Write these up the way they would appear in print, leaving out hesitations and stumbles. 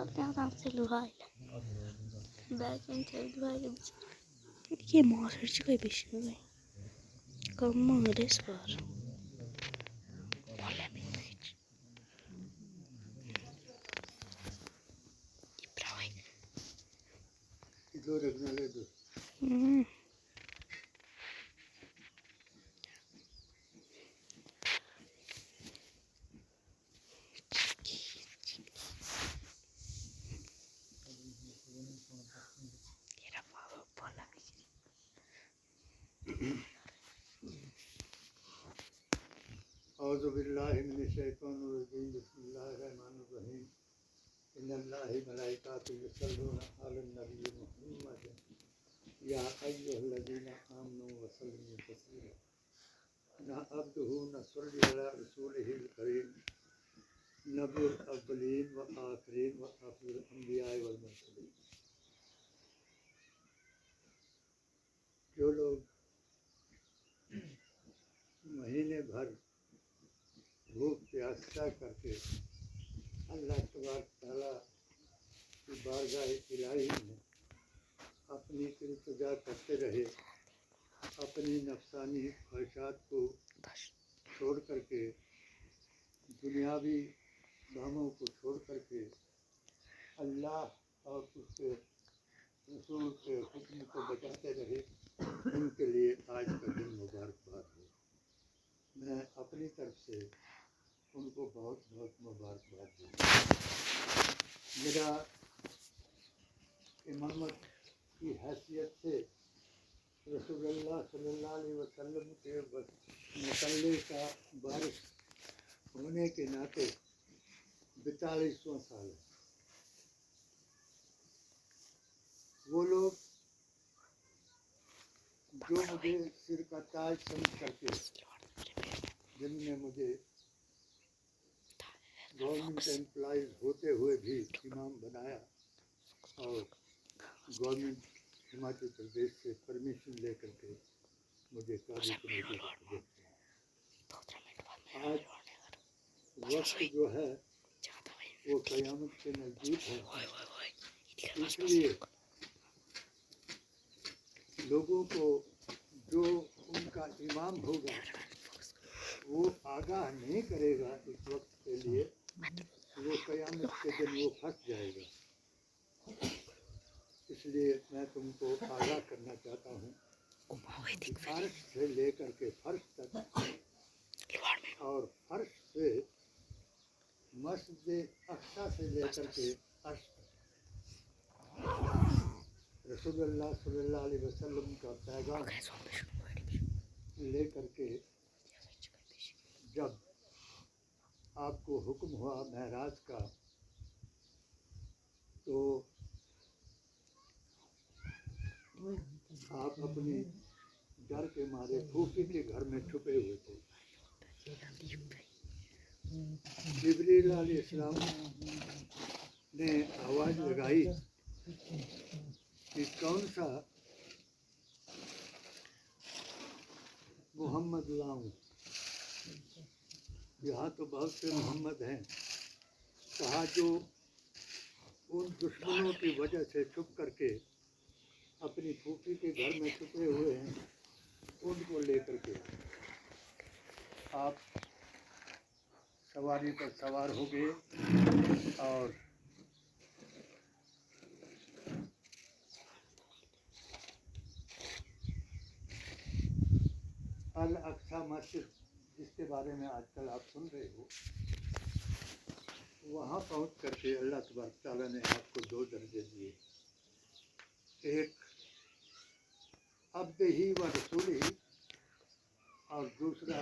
Saracağım Luha'yla. Belki Luha'yla ये मॉसर्च का पेश है कम रेस पर बोले भी दो रखना ले दो औज़ु बिल्लाहि मिनश शैतानिर रजीम बिस्मिल्लाहिर रहमानिर रहीम इन्नल्लाहा व मलाइकातहु युसल्लूना अलन नबी मुहम्मद या अय्युहल्लज़ीना आमनू वसल्लिमू तस्लीमा ना अब्दुहु नसल्ली अला रसूलिहिल करीम नबियुल अव्वलीन व आखिरीन व आखिरुल अंबिया वल मुरसलीन। जो लोग महीने भर भूख प्यासा करके अल्लाह तबारक तआला की बारगाह इलाही में अपनी इल्तिजा करते रहे, अपनी नफसानी ख्वाहिशात को छोड़ करके, दुनियावी कामों को छोड़ करके अल्लाह और उसके रसूल के हुक्म को बचाते रहे, उनके लिए आज का दिन मुबारकबाद हो। मैं अपनी तरफ से उनको बहुत बहुत मुबारकबाद देता हूँ। मेरा इमामत की हैसियत से रसूलुल्लाह सल्लल्लाहु अलैहि वसल्लम के मसल्ले का वारिस होने के नाते 42वां साल है। वो लोग जो मुझे सिर का ताज समझ करके, जिनने मुझे गवर्नमेंट एम्प्लॉइज होते हुए भी इमाम बनाया और गवर्नमेंट हिमाचल प्रदेश से परमिशन लेकर के मुझे काजी कमेटी को भेजते हैं। आज वक्त जो है वो क़यामत के नज़दीक है, इसलिए लोगों को जो उनका इमाम होगा वो आगाह नहीं करेगा इस वक्त के लिए, वो क़यामत के दिन वो फंस जाएगा। इसलिए मैं तुमको आगाह करना चाहता हूँ, फर्श से लेकर के फर्श तक और फर्श से मस्जिद अक्सा से लेकर के अर्श तक रसूलुल्लाह सल्लल्लाहु अलैहि वसल्लम का पैगाम लेकर के जब आपको हुक्म हुआ महराज का, तो आप अपनी डर के मारे फूफी के घर में छुपे हुए थे। जिब्रील अलैहिस्सलाम ने आवाज़ लगाई कि कौन सा मोहम्मद लाऊं, यहाँ तो बहुत से मोहम्मद हैं। कहा जो उन दुश्मनों की वजह से छुप करके अपनी फूफी के घर में छुपे हुए हैं, उनको लेकर के आप सवारी पर सवार हो गए और अल अक्सा मस्जिद, जिसके बारे में आजकल आप सुन रहे हो, वहाँ पहुँच करके अल्लाह तबारक तआला ने आपको 2 दर्जे दिए। एक अब्द ही व रसूल ही और दूसरा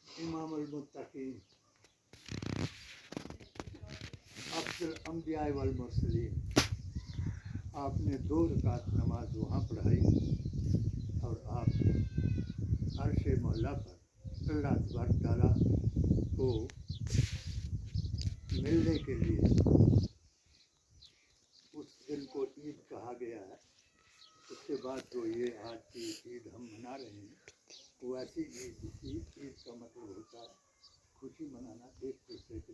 इमाम अल-मुत्तकीन अफज़ल अंबिया वल मुरसलीन। आपने 2 रकात नमाज वहाँ पढ़ाई और आप अर्श मौला पर अल्लाह तबारक तआला को मिलने के लिए, उस दिन को ईद कहा गया है। उसके बाद जो ये आज की ईद हम मना रहे हैं, वो ऐसी ईद का मतलब होता है खुशी मनाना, एक दूसरे के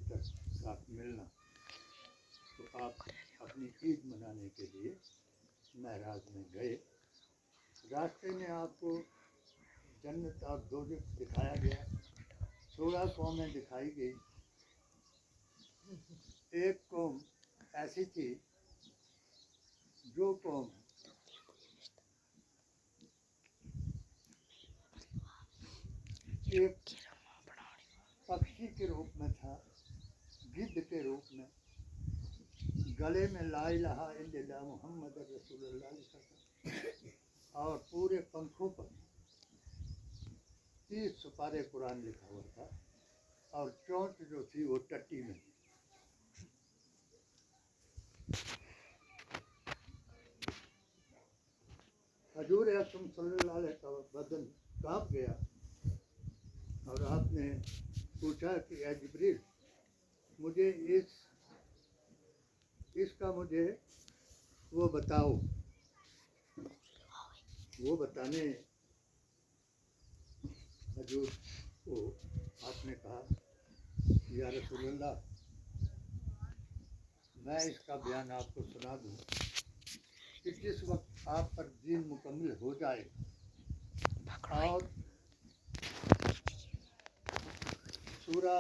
साथ मिलना। तो महराज में गए। रास्ते में आपको जन्नत और दोज़ख दिखाया गया, 16 कौमें दिखाई गई। एक कौम ऐसी थी जो कौम एक पक्षी के रूप में था, गिद्ध के रूप में, गले में ला इलाहा इल्लल्लाह मुहम्मद रसूलुल्लाह लिखा था और पूरे पंखों पर 30 सुपारे कुरान लिखा हुआ था और चोंच जो थी वो टट्टी में थी। हजूर अकरम सल्लल्लाहु अलैहि वसल्लम का बदन कांप गया और आपने पूछा कि ए जिब्रील, मुझे इसका मुझे वो बताओ। वो बताने हजूर को आपने कहा, या रसूलल्लाह, मैं इसका बयान आपको सुना दूं कि जिस वक्त आप पर दीन मुकम्मल हो जाए और सूरा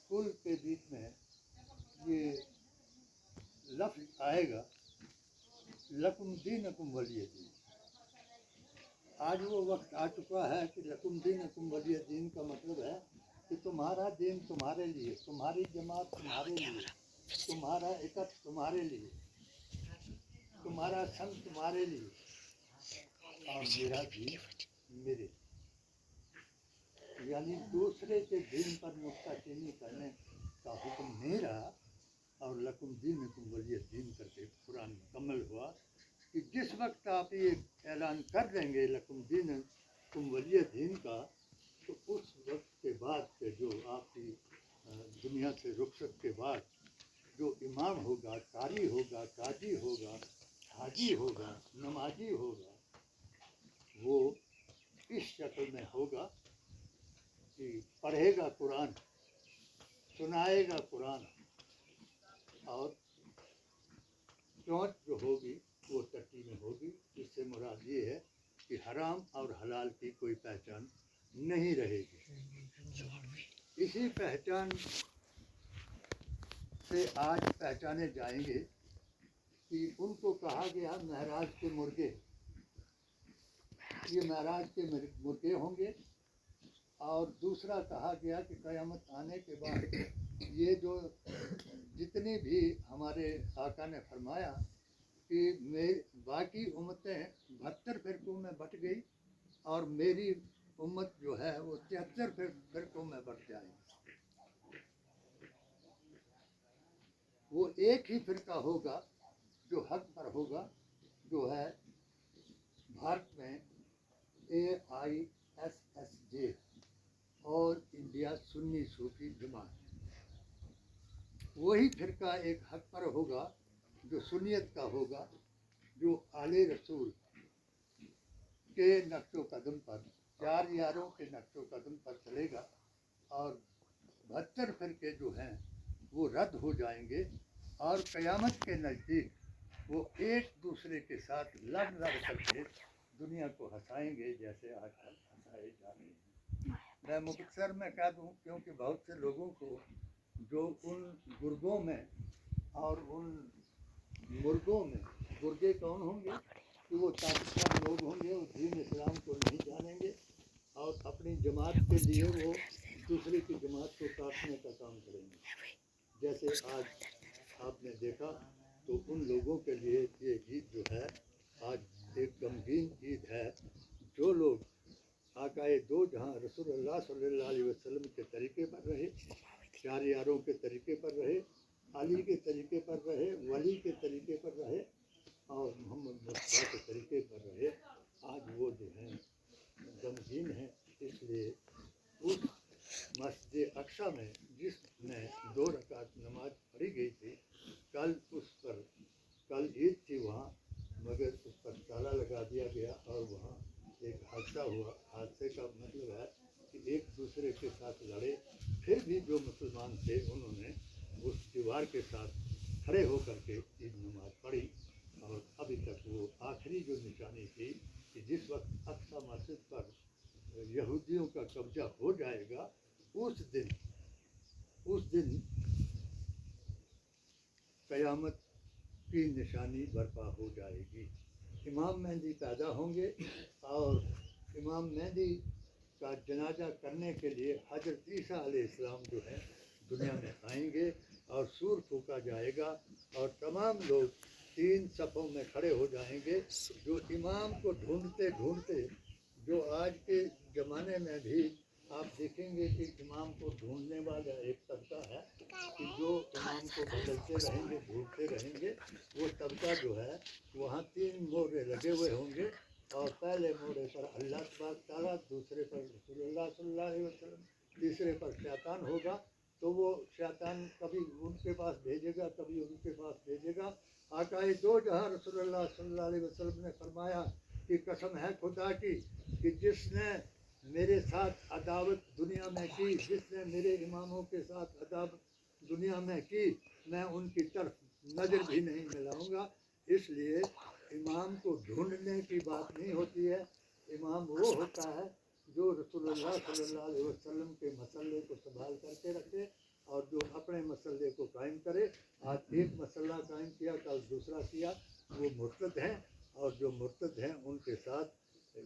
कुल के बीच में ये लफ्ज़ आएगा, लकुम दीनकुम वलिय दीन। आज वो वक्त आ चुका है कि लकुम दीनकुम वलिय दीन का मतलब है कि तुम्हारा दीन तुम्हारे लिए, तुम्हारी जमात तुम्हारे लिए, तुम्हारा इकट्ठ तुम्हारे लिए, तुम्हारा संग तुम्हारे लिए और मेरा दीन मेरे। यानी दूसरे के दीन पर नुक्ताचीनी करने का हुक्म नहीं रहा और लकुम दीनकुम वलिय दीन करके कुरान मुकम्मल हुआ कि जिस वक्त आप ये ऐलान कर देंगे लकुम दीनकुम वलिय दीन का, तो उस वक्त के बाद से जो आपकी दुनिया से रुखसत के बाद जो इमाम होगा, कारी होगा, काजी होगा, हाजी होगा, नमाजी होगा, वो इस शक्ल में होगा कि पढ़ेगा कुरान, सुनाएगा कुरान और चोंच जो होगी वो टट्टी में होगी। इससे मुराद ये है कि हराम और हलाल की कोई पहचान नहीं रहेगी। इसी पहचान से आज पहचाने जाएंगे कि उनको कहा गया महराज के मुर्गे। ये महराज के मुर्गे होंगे। और दूसरा कहा गया कि क़यामत आने के बाद ये जो जितनी भी हमारे आका ने फरमाया कि बाकी उम्मतें 72 फिरकों में बट गई और मेरी उम्मत जो है वो 73 फिरकों में बट जाएगी। वो एक ही फिरका होगा जो हक पर होगा, जो है भारत में AISSJ और इंडिया सुन्नी सूफी जमात। वही फिरका एक हक पर होगा जो सुन्नियत का होगा, जो आले रसूल के नक्शो कदम पर, 4 यारों के नक्शो कदम पर चलेगा और 72 फिरके जो हैं वो रद्द हो जाएंगे और क़यामत के नज़दीक वो एक दूसरे के साथ लड़ करके दुनिया को हंसाएंगे जैसे आजकल हंसाए जा रहे हैं। मैं मुख्तसर में कह दूं क्योंकि बहुत से लोगों को जो उन गुर्गों में और उन मुर्गों में, गुर्गे कौन होंगे कि वो ताकतवर लोग होंगे, वो दीन इस्लाम को नहीं जानेंगे और अपनी जमात के लिए वो दूसरे की जमात को काटने का काम करेंगे। जैसे आज आपने देखा तो उन लोगों के लिए ये ईद जो है आज एक गमगीन ईद है। जो लोग आकाए दो जहाँ रसूलुल्लाह सल्लल्लाहु अलैहि वसल्लम के तरीके पर रहे, 4 यारों के तरीके पर रहे, अली के तरीके पर रहे, वली के तरीके पर रहे और मोहम्मद मुस्तफा के तरीके पर रहे, आज वो जो हैं गमगीन हैं। इसलिए उस मस्जिद अक्सा में जिसमें 2 रकात नमाज पढ़ी गई थी, कल ईद थी वहाँ, मगर उस पर ताला लगा दिया गया और वहाँ एक हादसा हुआ। हादसे का मतलब है कि एक दूसरे के साथ लड़े, फिर भी जो मुसलमान थे उन्होंने उस दीवार के साथ खड़े होकर के ईद नमाज पढ़ी اور ابھی تک وہ آخری جو نشانی تھی کہ جس وقت اقصی مسجد پر یہودیوں کا قبضہ ہو جائے گا اس دن قیامت کی نشانی برپا ہو جائے گی. امام مہدی پیدا ہوں گے اور امام مہدی کا جنازہ کرنے کے لیے حضرت عیسیٰ علیہ السلام جو ہے دنیا میں آئیں گے اور سور پھونکا جائے گا اور تمام لوگ 3 صفوں میں کھڑے ہو جائیں گے. جو امام کو ڈھونڈتے ڈھونڈتے جو آج کے زمانے میں بھی آپ دیکھیں گے کہ امام کو ڈھونڈنے والا ایک طبقہ ہے کہ جو امام کو بدلتے رہیں گے ڈھونڈتے رہیں گے. وہ طبقہ جو ہے وہاں 3 موڑے لگے ہوئے ہوں گے اور پہلے موڑے پر اللہ تبارک تعالیٰ، دوسرے پر رسول اللہ صلی اللہ علیہ وسلم، تیسرے پر شیطان ہوگا. تو وہ شیطان کبھی ان کے پاس بھیجے گا کبھی ان کے پاس بھیجے گا. آقا دو جہاں رسول اللہ صلی اللہ علیہ وسلم نے فرمایا کہ قسم ہے خدا کی کہ جس نے میرے ساتھ عداوت دنیا میں کی، جس نے میرے اماموں کے ساتھ عداوت دنیا میں کی، میں ان کی طرف نظر بھی نہیں ملاؤں گا. اس لیے امام کو ڈھونڈنے کی بات نہیں ہوتی ہے. امام وہ ہوتا ہے جو رسول اللہ صلی اللہ علیہ وسلم کے مسئلے کو سنبھال کر کے رکھے اور جو اپنے مسئلے کو قائم کرے. آج ایک مسئلہ قائم کیا کل دوسرا کیا، وہ مرتد ہیں. اور جو مرتد ہیں ان کے ساتھ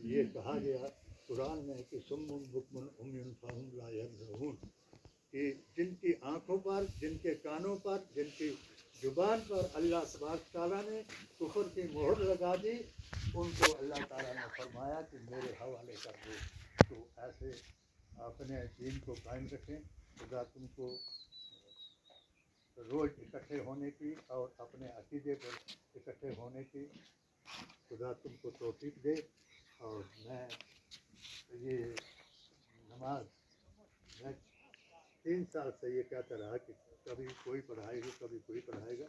یہ کہا گیا قرآن میں کہ سم بکم عمی فہم لا یبصرون، کہ جن کی آنکھوں پر، جن کے کانوں پر، جن کی زبان پر اللہ تبارک تعالیٰ نے کفر کی مہر لگا دی، ان کو اللہ تعالیٰ نے فرمایا کہ میرے حوالے کر دو. تو ایسے اپنے دین کو قائم رکھیں. خدا تم کو روز اکٹھے ہونے کی اور اپنے عقیدے پر اکٹھے ہونے کی خدا تم کو توفیق دے. اور میں یہ نماز میں 3 سال سے یہ کہتا رہا کہ کبھی کوئی پڑھائے گا کبھی کوئی پڑھائے گا،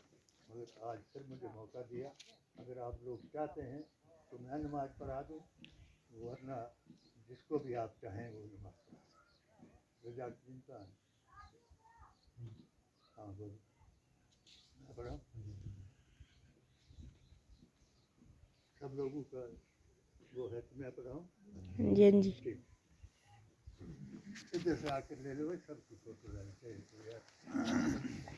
مگر آج پھر مجھے موقع دیا. اگر آپ لوگ چاہتے ہیں تو میں نماز پڑھا دوں، ورنہ جس کو بھی آپ چاہیں وہ نماز پڑھا دیں. رجا الدین کا ہاں بولو، میں پڑھاؤں. سب لوگوں کا وہ ہے کہ میں پڑھاؤں. جی جی. ٹھیک، ادھر سے آ کے لے لو، سب کی فوٹو لگتے ہیں.